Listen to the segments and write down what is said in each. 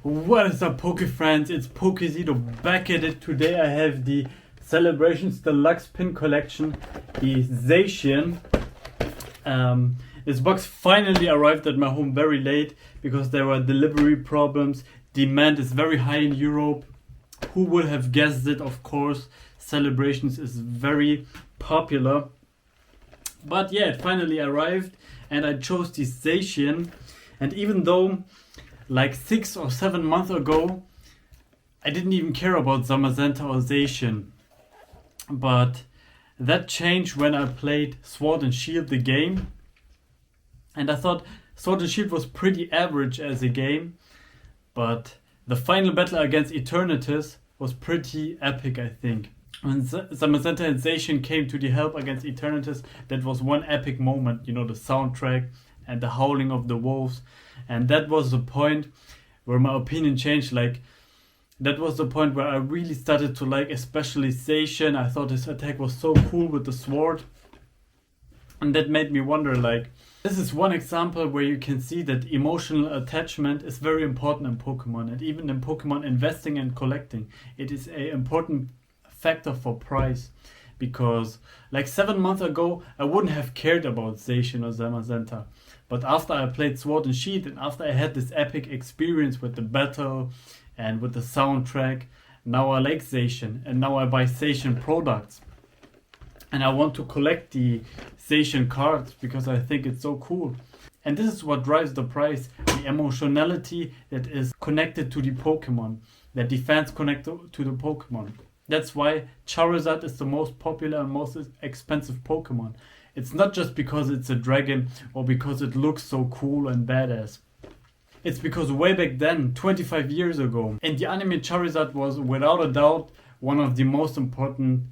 What is up, Poke friends? It's Pokezito back at it. Today I have the Celebrations Deluxe Pin Collection, the Zacian. This box finally arrived at my home very late because there were delivery problems. Demand is very high in Europe. Who would have guessed it? Of course, Celebrations is very popular. But yeah, it finally arrived and I chose the Zacian. And even though like 6 or 7 months ago I didn't even care about Zamazenta or Zacian, but that changed when I played Sword and Shield the game, and I thought Sword and Shield was pretty average as a game, but the final battle against Eternatus was pretty epic. I think when Zamazenta and Zacian came to the help against Eternatus, that was one epic moment, you know, the soundtrack and the howling of the wolves. And that was the point where my opinion changed. Like, that was the point where I really started to like especially Zacian. I thought his attack was so cool with the sword. And that made me wonder, like, this is one example where you can see that emotional attachment is very important in Pokemon. And even in Pokemon investing and collecting, it is an important factor for price. Because like 7 months ago, I wouldn't have cared about Zacian or Zamazenta. But after I played Sword and Shield and after I had this epic experience with the battle and with the soundtrack, now I like Zacian and now I buy Zacian products. And I want to collect the Zacian cards because I think it's so cool. And this is what drives the price, the emotionality that is connected to the Pokemon, that the fans connect to the Pokemon. That's why Charizard is the most popular and most expensive Pokemon. It's not just because it's a dragon or because it looks so cool and badass. It's because way back then, 25 years ago, in the anime, Charizard was without a doubt one of the most important,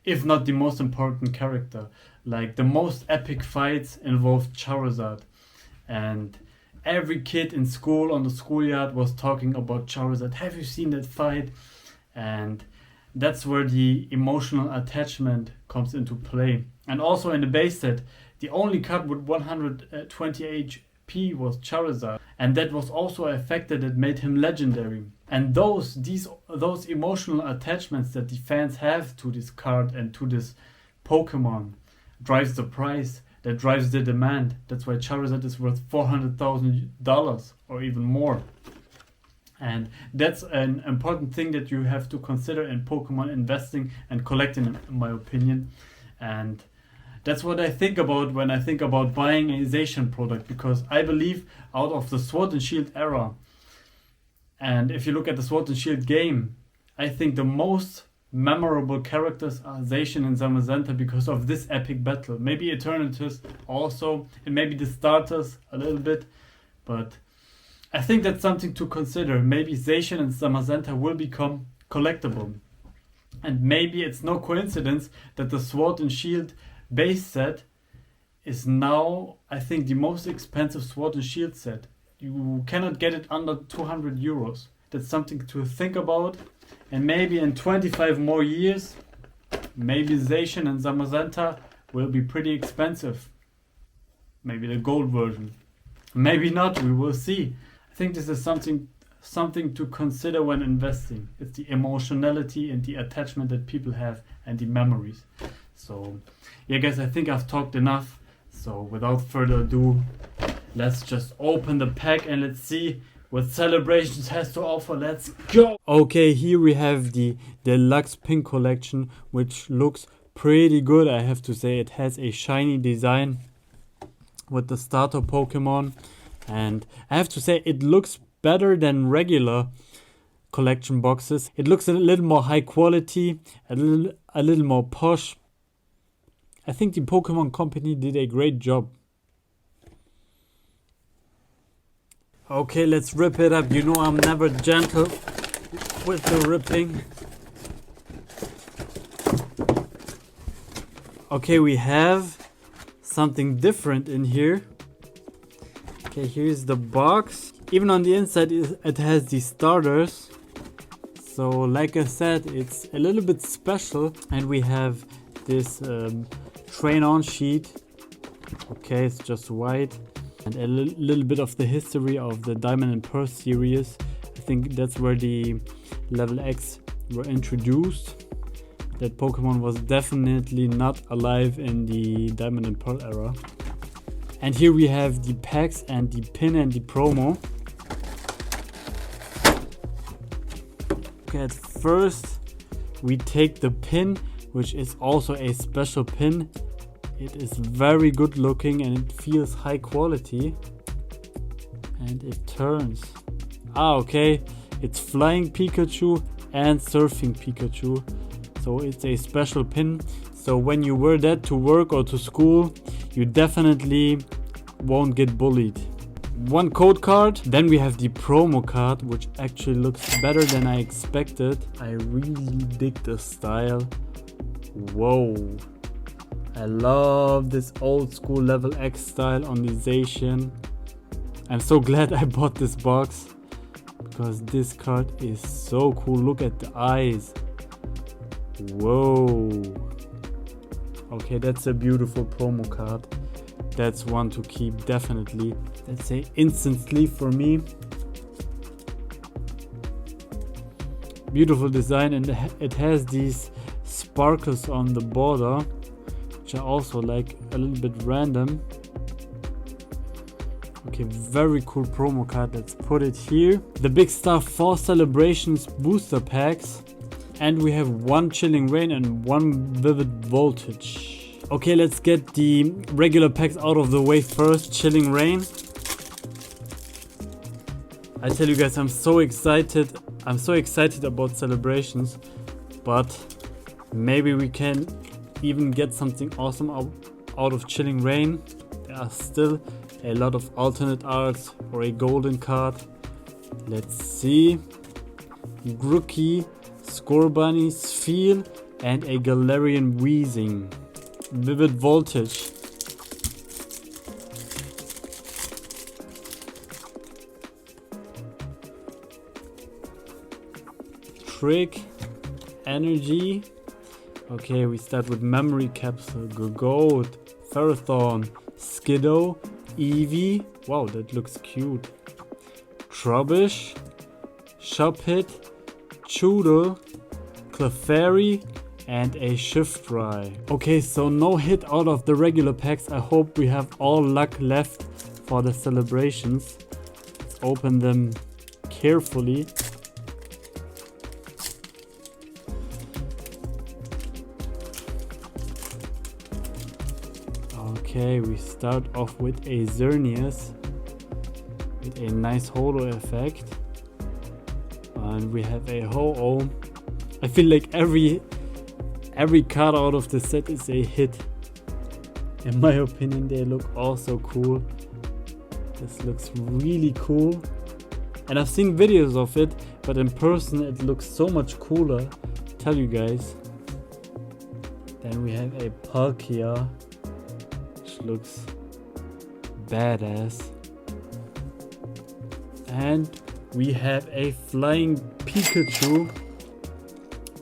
if not the most important character. Like, the most epic fights involved Charizard. And every kid in school on the schoolyard was talking about Charizard. Have you seen that fight? And that's where the emotional attachment comes into play. And also in the base set, the only card with 120 HP was Charizard. And that was also a factor that made him legendary. And those emotional attachments that the fans have to this card and to this Pokemon drives the price, that drives the demand. That's why Charizard is worth $400,000 or even more. And that's an important thing that you have to consider in Pokemon investing and collecting, in my opinion. And that's what I think about when I think about buying a Zacian product, because I believe out of the Sword and Shield era, and if you look at the Sword and Shield game, I think the most memorable characters are Zacian and Zamazenta because of this epic battle. Maybe Eternatus also, and maybe the starters a little bit, but I think that's something to consider. Maybe Zacian and Zamazenta will become collectible. And maybe it's no coincidence that the Sword and Shield base set is now, I think, the most expensive Sword and Shield set. You cannot get it under 200 euros. That's something to think about. And maybe in 25 more years, maybe Zacian and Zamazenta will be pretty expensive. Maybe the gold version. Maybe not, we will see. I think this is something to consider when investing. It's the emotionality and the attachment that people have and the memories. So yeah, guys, I think I've talked enough. So without further ado, let's just open the pack and let's see what Celebrations has to offer. Let's go! Okay, here we have the Deluxe Pin Collection, which looks pretty good, I have to say. It has a shiny design with the starter Pokemon. And I have to say, it looks better than regular collection boxes. It looks a little more high quality, a little more posh. I think the Pokemon Company did a great job. Okay, let's rip it up. You know I'm never gentle with the ripping. Okay, we have something different in here. Okay, here's the box. Even on the inside it has the starters. So like I said, it's a little bit special. And we have this train on sheet. Okay, it's just white. And a little bit of the history of the Diamond and Pearl series. I think that's where the level X were introduced. That Pokemon was definitely not alive in the Diamond and Pearl era. And here we have the packs and the pin and the promo. Okay, at first we take the pin, which is also a special pin. It is very good looking and it feels high quality. And it turns. Okay, it's Flying Pikachu and Surfing Pikachu. So it's a special pin. So when you wear that to work or to school, you definitely won't get bullied. One code card. Then we have the promo card, which actually looks better than I expected. I really dig the style. Whoa. I love this old school level X style on the Zacian. I'm so glad I bought this box because this card is so cool. Look at the eyes. Whoa. Okay, that's a beautiful promo card. That's one to keep, definitely. Let's say instant sleeve for me. Beautiful design, and it has these sparkles on the border, which I also like, a little bit random. Okay, very cool promo card. Let's put it here. The Big Star 4 Celebrations booster packs. And we have one Chilling Rain and one Vivid Voltage. Okay, let's get the regular packs out of the way first. Chilling Rain. I tell you guys, I'm so excited. I'm so excited about Celebrations. But maybe we can even get something awesome out of Chilling Rain. There are still a lot of alternate arts or a golden card. Let's see. Grookey, Scorbunny, Sphere, and a Galarian Weezing. Vivid Voltage. Trick, Energy. Okay, we start with Memory Capsule, Gogoat, Ferrothorn, Skiddo, Eevee. Wow, that looks cute. Trubbish, Shuppet, Choodle, Clefairy, and a Shiftry. Okay, so no hit out of the regular packs. I hope we have all luck left for the Celebrations. Let's open them carefully. Okay, we start off with a Xerneas with a nice holo effect. And we have a Ho-Oh. I feel like every card out of the set is a hit. In my opinion, they look all so cool. This looks really cool. And I've seen videos of it, but in person it looks so much cooler. Tell you guys. Then we have a Palkia, which looks badass. And we have a Flying Pikachu,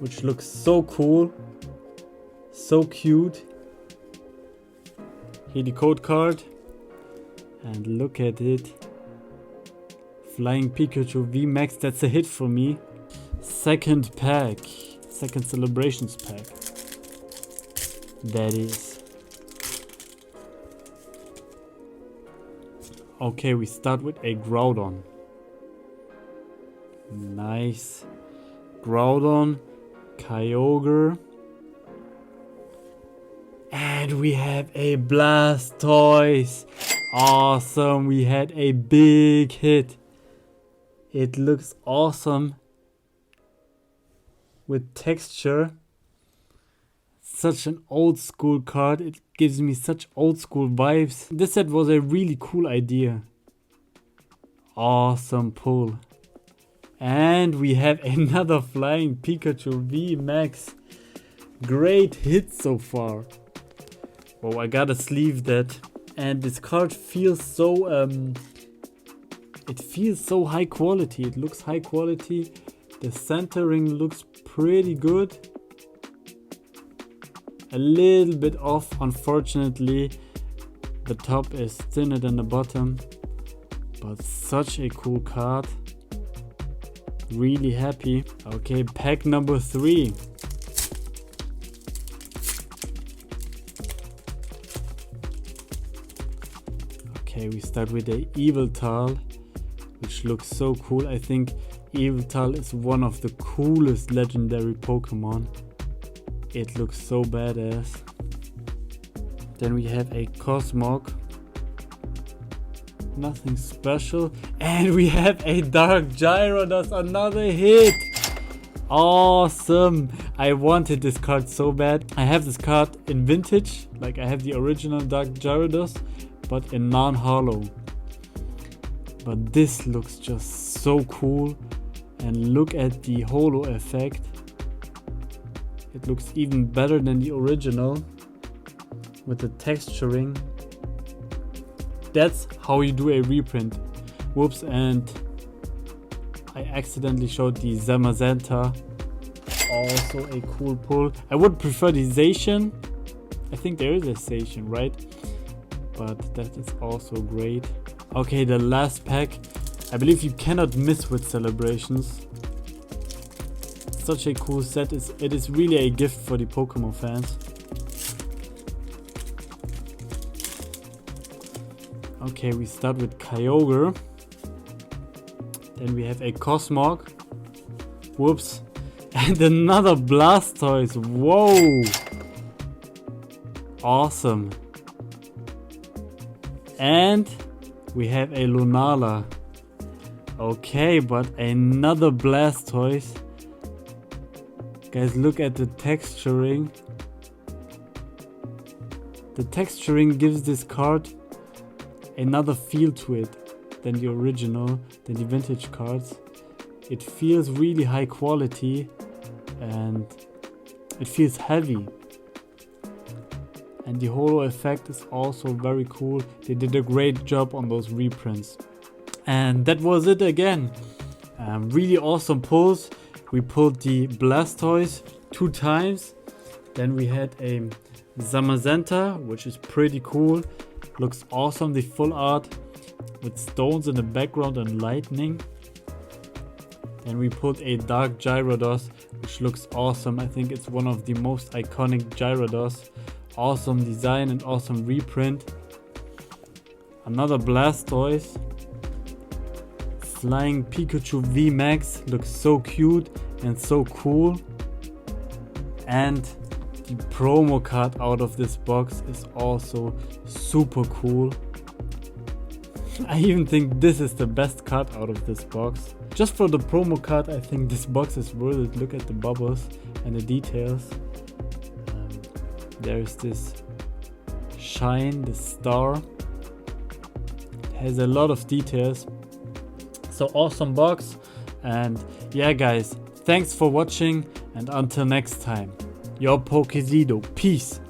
which looks so cool, so cute. Here the code card, and look at it. Flying Pikachu VMAX, that's a hit for me. Second pack, second Celebrations pack. That is. Okay, we start with a Groudon. Nice. Groudon, Kyogre. And we have a Blastoise. Awesome, we had a big hit. It looks awesome with texture. Such an old school card. It gives me such old school vibes. This set was a really cool idea. Awesome pull. And we have another Flying Pikachu VMAX. Great hit so far. Oh, I gotta sleeve that. And this card feels so it feels so high quality. It looks high quality. The centering looks pretty good. A little bit off, unfortunately. The top is thinner than the bottom. But such a cool card. Really happy. Okay, pack number 3. Okay, we start with the Yveltal, which looks so cool. I think Yveltal is one of the coolest legendary Pokemon. It looks so badass. Then we have a Cosmog. Nothing special. And we have a Dark Gyarados, another hit. Awesome. I wanted this card so bad. I have this card in vintage, like I have the original Dark Gyarados, but in non-holo. But this looks just so cool. And look at the holo effect. It looks even better than the original with the texturing. That's how you do a reprint. Whoops, and I accidentally showed the Zamazenta. Also a cool pull. I would prefer the Zacian. I think there is a Zacian, right? But that is also great. Okay, the last pack. I believe you cannot miss with celebrations. Such a cool set. It is really a gift for the Pokemon fans. Okay, we start with Kyogre. Then we have a Cosmog. Whoops. And another Blastoise. Whoa. Awesome. And we have a Lunala. Okay, but another Blastoise. Guys, look at the texturing. The texturing gives this card another feel to it than the original, than the vintage cards. It feels really high quality and it feels heavy. And the holo effect is also very cool. They did a great job on those reprints. And that was it again. Really awesome pulls. We pulled the Blastoise 2 times. Then we had a Zamazenta, which is pretty cool. Looks awesome, the full art with stones in the background and lightning. Then we pulled a Dark Gyarados, which looks awesome. I think it's one of the most iconic Gyarados. Awesome design and awesome reprint. Another Blastoise. Flying Pikachu VMAX looks so cute and so cool. And the promo card out of this box is also super cool. I even think this is the best card out of this box. Just for the promo card, I think this box is worth it. Look at the bubbles and the details. There's this shine, this star. It has a lot of details. So awesome box. And yeah guys, thanks for watching and until next time. Your Pokezido. Peace.